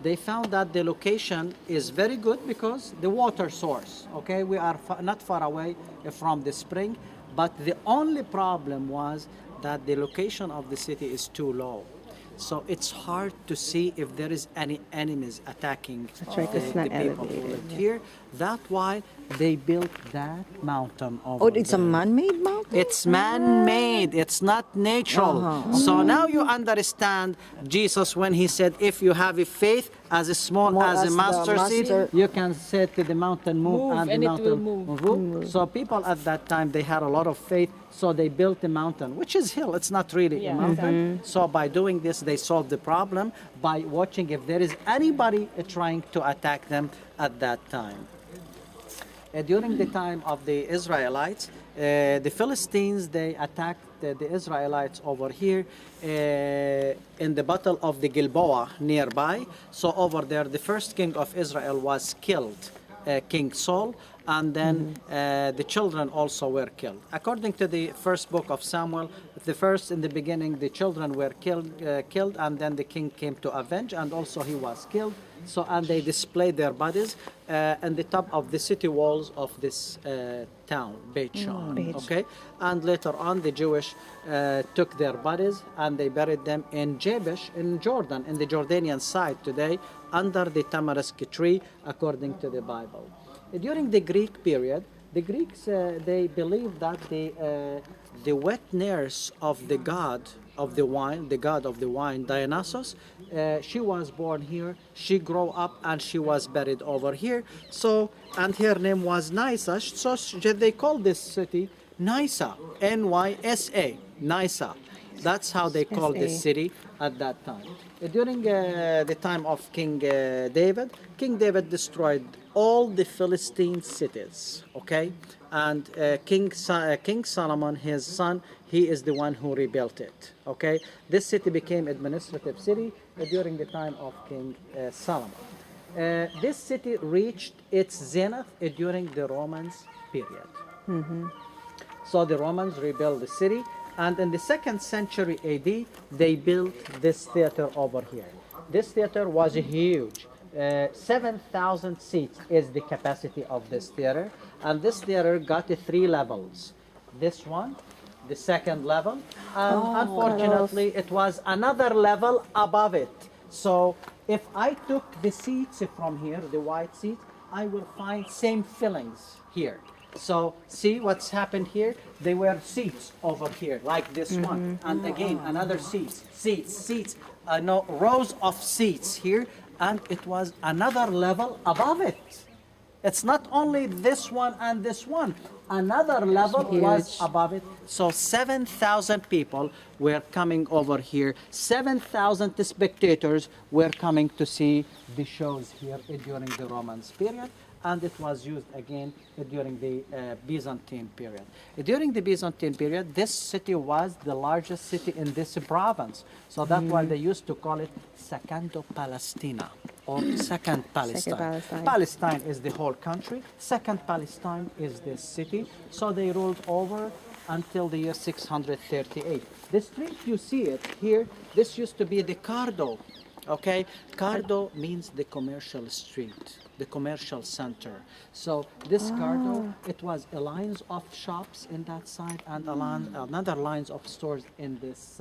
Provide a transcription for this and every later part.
they found that the location is very good because the water source, okay? We are not far away from the spring, but the only problem was that the location of the city is too low. So it's hard to see if there is any enemies attacking That's right, it's not the people who elevated, lived yeah. here. That's why they built that mountain over Oh, it's a there. man-made mountain? It's man-made. It's not natural. So now you understand Jesus when he said, if you have a faith as small Small as a as the mustard seed, mustard. you can say to the mountain, move, and the and it will mountain move. So people at that time, they had a lot of faith. So they built a mountain, which is hill. It's not really a mountain. So by doing this, they solved the problem by watching if there is anybody trying to attack them at that time. During the time of the Israelites, the Philistines, they attacked the Israelites over here in the battle of the Gilboa nearby. So over there, the first king of Israel was killed, King Saul, and then the children also were killed. According to the first book of Samuel, in the beginning, the children were killed, and then the king came to avenge, and also he was killed. So, and they displayed their bodies on the top of the city walls of this town, Bet Shea'n, okay? And later on, the Jewish took their bodies and they buried them in Jabesh, in Jordan, in the Jordanian side today, under the tamarisk tree, according to the Bible. During the Greek period, the Greeks, they believed that the wet nurse of the god of the wine, Dionysus, she was born here, she grew up, and she was buried over here. So, and her name was Nysa, so they called this city Nysa, N-Y-S-A, Nysa. That's how they called this city at that time. During the time of King David destroyed all the Philistine cities, okay? And King Solomon, his son, he is the one who rebuilt it, okay? This city became administrative city during the time of King Solomon. This city reached its zenith during the Romans period. So the Romans rebuilt the city, and in the 2nd century AD, they built this theater over here. This theater was huge. 7,000 seats is the capacity of this theater, and this theater got 3 levels. This one, the 2nd level, and unfortunately it was another level above it. So if I took the seats from here, the white seats, I will find same fillings here. So see what's happened here? They were seats over here, like this one, and again another seats, no, rows of seats here, and it was another level above it. It's not only this one and this one, another level was above it. So 7,000 people were coming over here. 7,000 spectators were coming to see the shows here during the Romans period. And it was used again during the Byzantine period. During the Byzantine period, this city was the largest city in this province. So that's why they used to call it Secondo Palestina, or Second Palestine. Palestine is the whole country. Second Palestine is this city. So they ruled over until the year 638. The street you see it here, this used to be the Cardo. Okay, Cardo means the commercial street, the commercial center. So this Cardo, it was a lines of shops in that side and another lines of stores in this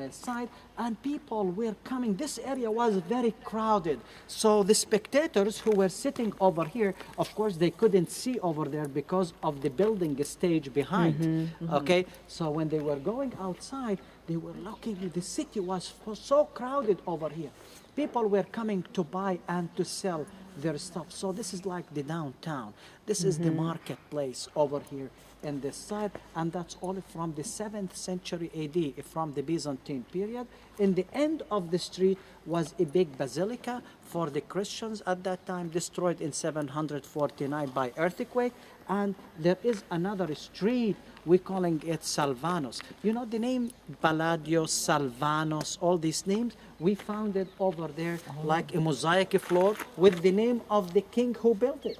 side, and people were coming. This area was very crowded. So the spectators who were sitting over here, of course, they couldn't see over there because of the building stage behind. Okay, so when they were going outside, they were looking, the city was so crowded over here. People were coming to buy and to sell their stuff. So this is like the downtown. This is the marketplace over here in this side, and that's all from the 7th century AD, from the Byzantine period. In the end of the street was a big basilica for the Christians at that time, destroyed in 749 by earthquake. And there is another street, we're calling it Salvanos. You know the name Palladios, Salvanos, all these names, we found it over there like a mosaic floor with the name of the king who built it.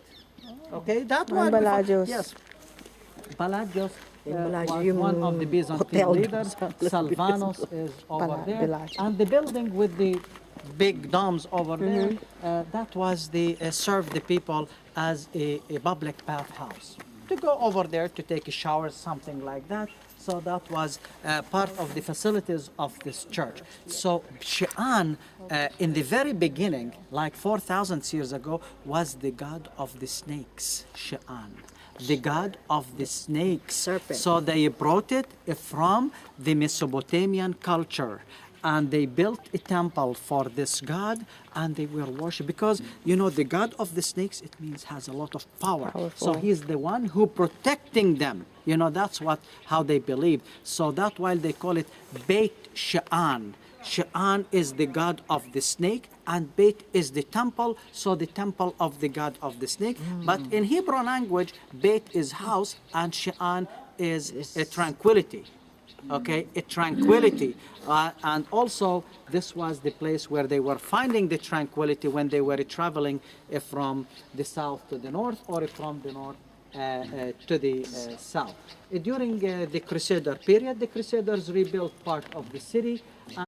Okay, that one. Palladios. Yes. Palladios was Palladium one of the Byzantine Hotel. leaders. Salvanos is over there. And the building with the big domes over there, that was the served the people as a public bathhouse. To go over there to take a shower, something like that. So that was part of the facilities of this church. So She'an, in the very beginning, like 4,000 years ago, was the god of the snakes, She'an. The god of the snakes. Serpent. So they brought it from the Mesopotamian culture. And they built a temple for this god, and they were worshipped because the god of the snakes, it means has a lot of power. Powerful. So he's the one who protecting them. That's how they believe. So that's why they call it Bet She'an. She'an is the god of the snake, and Bet is the temple, so the temple of the god of the snake. But in Hebrew language, Bet is house, and She'an is a tranquility. Okay, a tranquility. And also, this was the place where they were finding the tranquility when they were traveling from the south to the north, or from the north to the south. During the Crusader period, the Crusaders rebuilt part of the city.